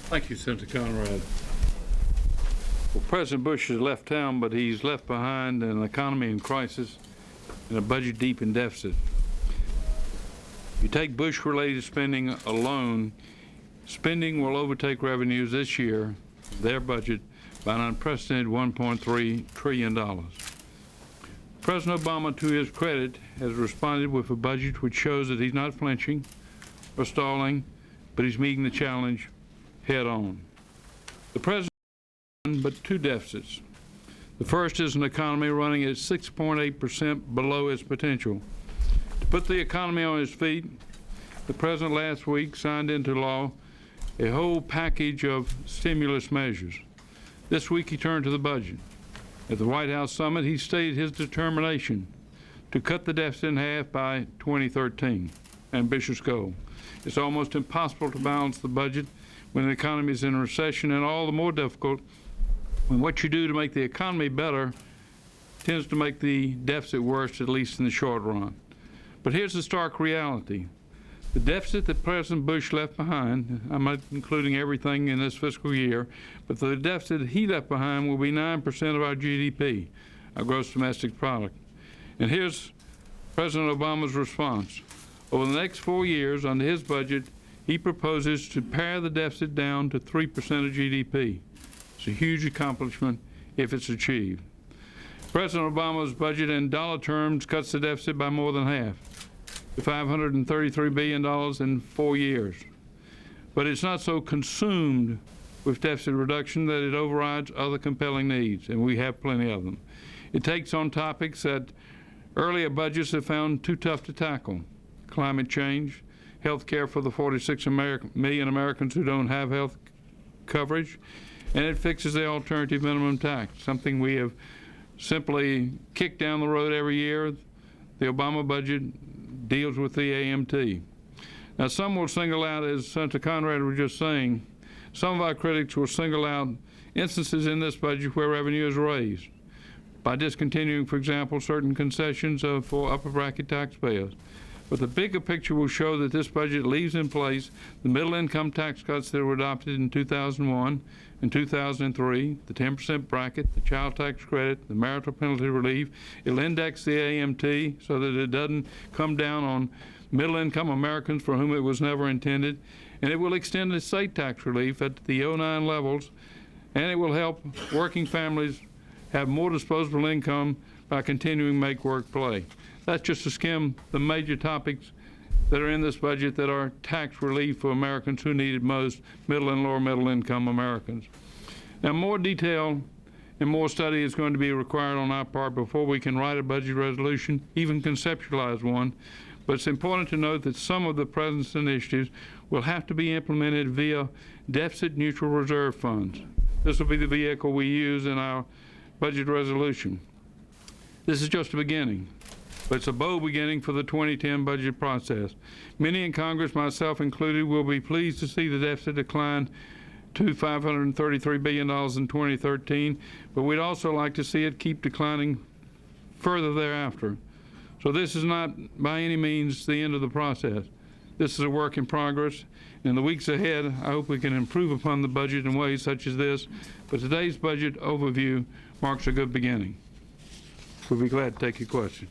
Thank you, Senator Conrad. Well, President Bush has left town, but he's left behind an economy in crisis and a budget deep in deficit. If you take Bush-related spending alone, spending will overtake revenues this year, their budget, by an unprecedented $1.3 trillion. President Obama, to his credit, has responded with a budget which shows that he's not flinching or stalling, but he's meeting the challenge head on. The president has but two deficits. The first is an economy running at 6.8% below its potential. To put the economy on its feet, the president last week signed into law a whole package of stimulus measures. This week he turned to the budget. At the White House summit, he stated his determination to cut the deficit in half by 2013. Ambitious goal. It's almost impossible to balance the budget when the economy is in a recession, and all the more difficult when what you do to make the economy better tends to make the deficit worse, at least in the short run. But here's the stark reality. The deficit that President Bush left behind, I'm not including everything in this fiscal year, but the deficit he left behind will be 9% of our GDP, our gross domestic product. And here's President Obama's response. Over the next 4 years, under his budget, he proposes to pare the deficit down to 3% of GDP. It's a huge accomplishment if it's achieved. President Obama's budget in dollar terms cuts the deficit by more than half, to $533 billion in 4 years. But it's not so consumed with deficit reduction that it overrides other compelling needs, and we have plenty of them. It takes on topics that earlier budgets have found too tough to tackle: climate change, health care for the 46 million Americans who don't have health coverage, and it fixes the alternative minimum tax, something we have simply kicked down the road every year. The Obama budget deals with the AMT. Now, some will single out, as Senator Conrad was just saying, some of our critics will single out instances in this budget where revenue is raised by discontinuing, for example, certain concessions for upper bracket taxpayers. But the bigger picture will show that this budget leaves in place the middle income tax cuts that were adopted in 2001 and 2003, the 10% bracket, the child tax credit, the marital penalty relief. It'll index the AMT so that it doesn't come down on middle income Americans for whom it was never intended. And it will extend the state tax relief at the 09 levels, and it will help working families have more disposable income by continuing to make work play. That's just to skim the major topics that are in this budget that are tax relief for Americans who need it most, middle and lower middle income Americans. Now, more detail and more study is going to be required on our part before we can write a budget resolution, even conceptualize one. But it's important to note that some of the President's initiatives will have to be implemented via deficit neutral reserve funds. This will be the vehicle we use in our budget resolution. This is just a beginning, but it's a bold beginning for the 2010 budget process. Many in Congress, myself included, will be pleased to see the deficit decline to $533 billion in 2013, but we'd also like to see it keep declining further thereafter. So this is not by any means the end of the process. This is a work in progress. In the weeks ahead, I hope we can improve upon the budget in ways such as this, but today's budget overview marks a good beginning. We'll be glad to take your questions.